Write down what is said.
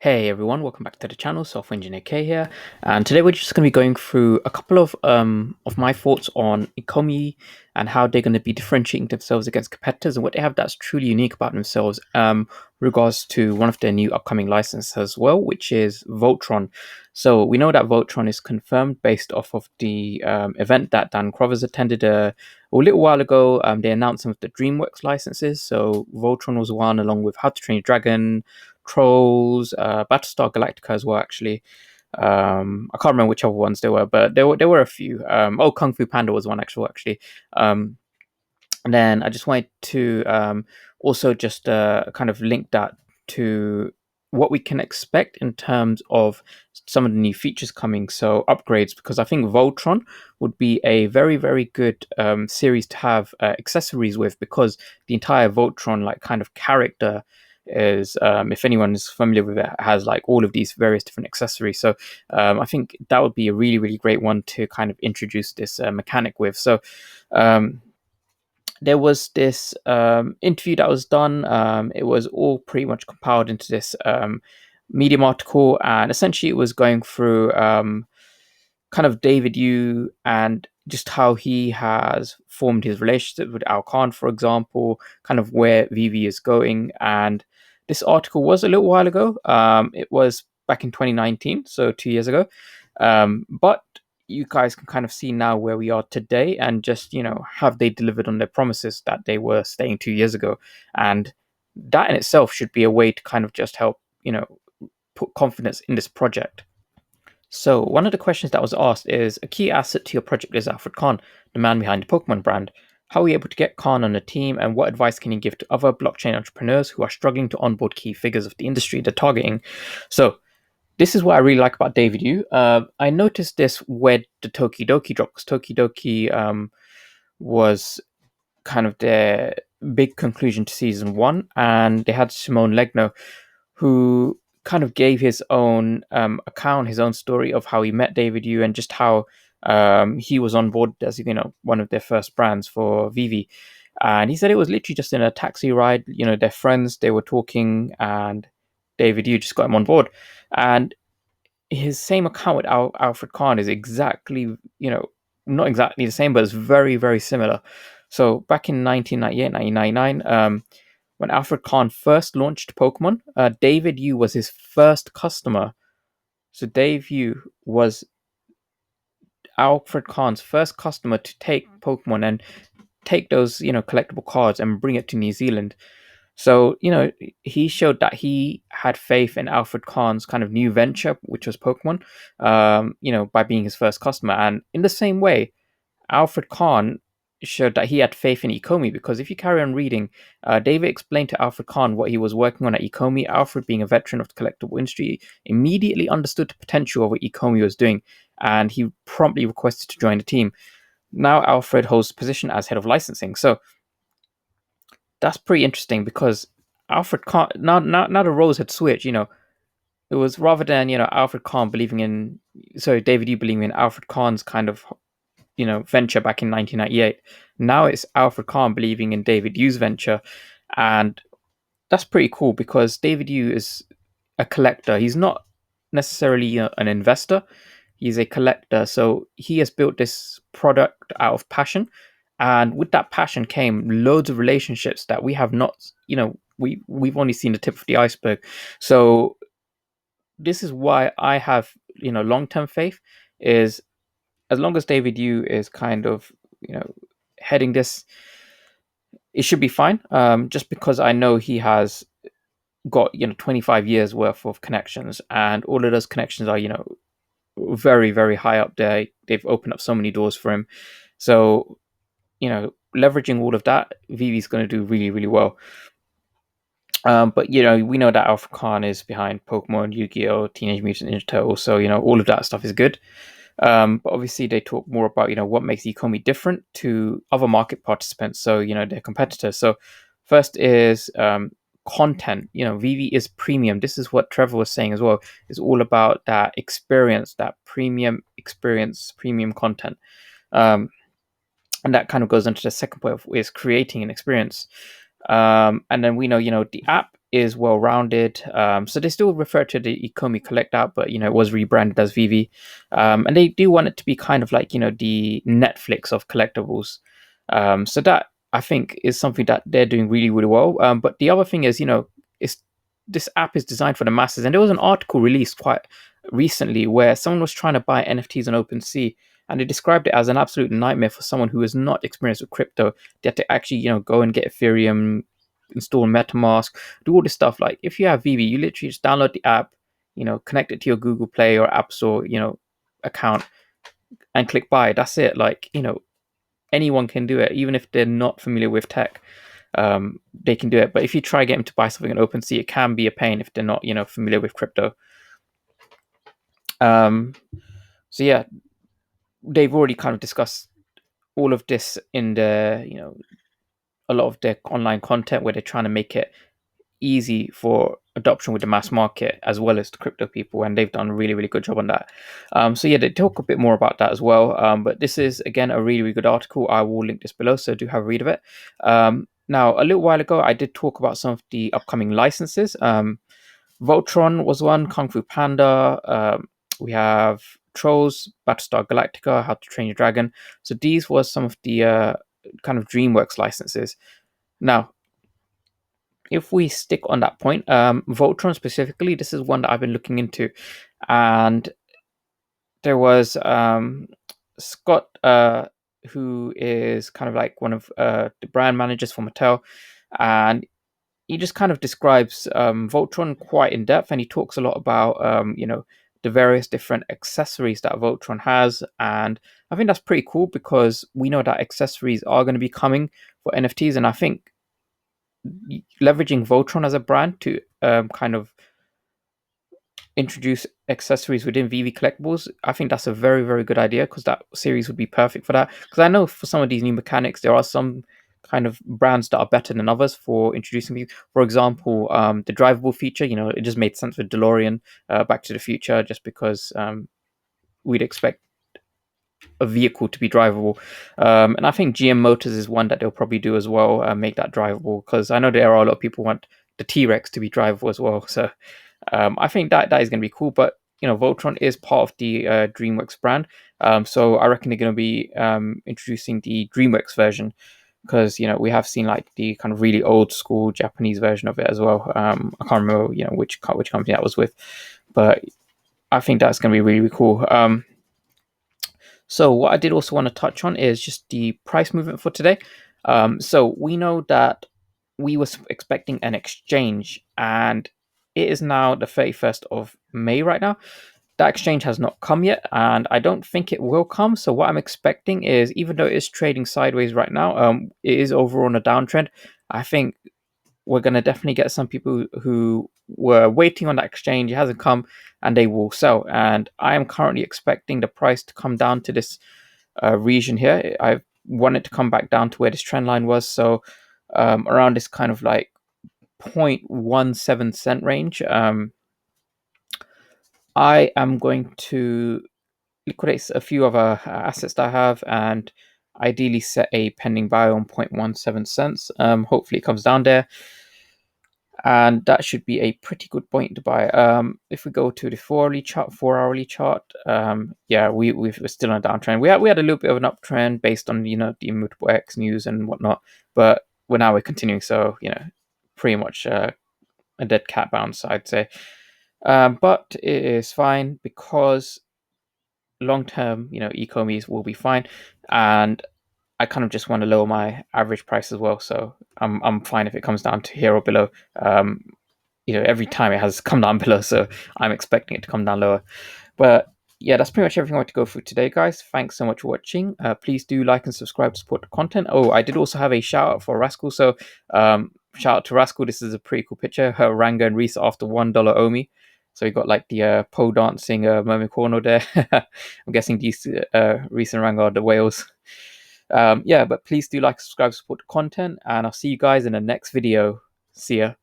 Hey everyone, welcome back to the channel. Software Engineer K here, and today we're just going to be going through a couple of my thoughts on Ecomi and how they're going to be differentiating themselves against competitors and what they have that's truly unique about themselves. Regards to one of their new upcoming licenses as well, which is Voltron. So we know that Voltron is confirmed based off of the event that Dan Crothers attended a little while ago. They announced some of the Dreamworks licenses. So Voltron was one, along with How to Train Your Dragon, Trolls, Battlestar Galactica as well. Actually, I can't remember which other ones there were, but there were a few. Kung Fu Panda was one actually. And then I just wanted to also just kind of link that to what we can expect in terms of some of the new features coming, so upgrades, because I think Voltron would be a very, very good series to have accessories with, because the entire Voltron like kind of character is, if anyone is familiar with it, has like all of these various different accessories. So I think that would be a really, really great one to kind of introduce this mechanic with. So there was this interview that was done. It was all pretty much compiled into this Medium article, and essentially it was going through kind of David Yu and just how he has formed his relationship with Kahn, for example, kind of where VeVe is going. And this article was a little while ago. It was back in 2019, so 2 years ago. But you guys can kind of see now where we are today, and just, have they delivered on their promises that they were saying 2 years ago? And that in itself should be a way to kind of just help, put confidence in this project. So one of the questions that was asked is, a key asset to your project is Alfred Kahn, the man behind the Pokemon brand. How are you able to get Kahn on the team, and what advice can you give to other blockchain entrepreneurs who are struggling to onboard key figures of the industry they're targeting? So this is what I really like about David Yu. I noticed this where the Tokidoki dropped, because Tokidoki was kind of their big conclusion to season one, and they had Simone Legno, who kind of gave his own account, his own story of how he met David Yu, and just how he was on board as one of their first brands for VeVe. And he said it was literally just in a taxi ride. Their friends, they were talking, and David Yu just got him on board. And his same account with Alfred Kahn is exactly, not exactly the same, but it's very, very similar. So back in 1998, 1999, when Alfred Kahn first launched Pokemon, David Yu was his first customer. So Dave Yu was Alfred Kahn's first customer to take Pokemon and take those, collectible cards and bring it to New Zealand. So, he showed that he had faith in Alfred Kahn's kind of new venture, which was Pokemon, by being his first customer. And in the same way, Alfred Kahn showed that he had faith in Ecomi, because if you carry on reading, David explained to Alfred Kahn what he was working on at Ecomi. Alfred, being a veteran of the collectible industry, immediately understood the potential of what Ecomi was doing, and he promptly requested to join the team. Now Alfred holds the position as head of licensing. So that's pretty interesting, because Alfred Kahn, now the roles had switched. It was, rather than Alfred Kahn believing in, sorry, David Yu believing in Alfred Kahn's kind of venture back in 1998. Now it's Alfred Kahn believing in David Yu's venture, and that's pretty cool, because David Yu is a collector. He's not necessarily an investor. He's a collector, so he has built this product out of passion, and with that passion came loads of relationships that we have not. We've only seen the tip of the iceberg. So this is why I have long-term faith, is as long as David Yu is kind of heading this, it should be fine. Just because I know he has got 25 years worth of connections, and all of those connections are very, very high up there. They've opened up so many doors for him. So leveraging all of that, VeVe is going to do really, really well. But we know that Alpha Khan is behind Pokemon, Yu-Gi-Oh, Teenage Mutant Ninja Turtles, so all of that stuff is good. But obviously they talk more about what makes Ecomi different to other market participants, so their competitors. So first is content. VeVe is premium. This is what Trevor was saying as well. It's all about that experience, that premium experience, premium content. And that kind of goes into the second point, is creating an experience. And then we know, the app is well rounded. So they still refer to the Ecomi Collect app, but it was rebranded as VeVe, and they do want it to be kind of like the Netflix of collectibles. So that I think is something that they're doing really really well. But the other thing is, it's this app is designed for the masses, and there was an article released quite recently where someone was trying to buy NFTs on OpenSea, and they described it as an absolute nightmare for someone who is not experienced with crypto. They had to actually, go and get Ethereum, install MetaMask, do all this stuff. Like if you have VeVe, you literally just download the app, connect it to your Google Play or App Store, account, and click buy. That's it. Like anyone can do it, even if they're not familiar with tech. They can do it. But if you try to get them to buy something on OpenSea, it can be a pain if they're not, familiar with crypto. So yeah, they've already kind of discussed all of this in the a lot of their online content, where they're trying to make it easy for adoption with the mass market as well as the crypto people, and they've done a really really good job on that. So yeah, they talk a bit more about that as well. But this is again a really really good article. I will link this below, so do have a read of it. Now, a little while ago I did talk about some of the upcoming licenses. Voltron was one, Kung Fu Panda. We have Trolls, Battlestar Galactica, How to Train Your Dragon. So these were some of the kind of DreamWorks licenses. Now, if we stick on that point, Voltron specifically, this is one that I've been looking into, and there was Scott, who is kind of like one of the brand managers for Mattel, and he just kind of describes Voltron quite in depth, and he talks a lot about the various different accessories that Voltron has, and I think that's pretty cool because we know that accessories are going to be coming for NFTs, and I think leveraging Voltron as a brand to kind of introduce accessories within VeVe collectibles, I think that's a very very good idea, because that series would be perfect for that. Because I know for some of these new mechanics, there are some kind of brands that are better than others for introducing these. For example, the drivable feature, it just made sense with DeLorean, Back to the Future, just because we'd expect a vehicle to be drivable. And I think GM Motors is one that they'll probably do as well, make that drivable, because I know there are a lot of people who want the T-Rex to be drivable as well. So I think that is going to be cool. But Voltron is part of the DreamWorks brand, so I reckon they're going to be introducing the DreamWorks version, because we have seen like the kind of really old school Japanese version of it as well. I can't remember which company that was with, but I think that's going to be really, really cool. So what I did also want to touch on is just the price movement for today. So we know that we were expecting an exchange, and it is now the 31st of May right now. That exchange has not come yet, and I don't think it will come. So what I'm expecting is, even though it is trading sideways right now, it is overall on a downtrend. I think we're going to definitely get some people who were waiting on that exchange, it hasn't come, and they will sell. And I am currently expecting the price to come down to this region here. I want it to come back down to where this trend line was, so around this kind of like 0.17 cent range. I am going to liquidate a few other assets that I have, and ideally set a pending buy on 0.17 cents. Hopefully it comes down there, and that should be a pretty good point to buy. If we go to the 4-hourly chart, yeah, we're still on a downtrend. We had a little bit of an uptrend based on the Immutable X news and whatnot, but we're continuing. So pretty much a dead cat bounce, I'd say. But it is fine, because long term, ecomies will be fine, and I kind of just want to lower my average price as well. So I'm fine if it comes down to here or below. Every time it has come down below, so I'm expecting it to come down lower. But yeah, that's pretty much everything I want to go through today, guys. Thanks so much for watching. Please do like and subscribe to support the content. Oh, I did also have a shout out for Rascal. So shout out to Rascal. This is a pretty cool picture. Her Ranga and Reese after $1 OMI. So you got like the pole dancing mermaid corner there. I'm guessing these Reese and Ranga are the whales. Yeah, but please do like, subscribe, support the content, and I'll see you guys in the next video. See ya.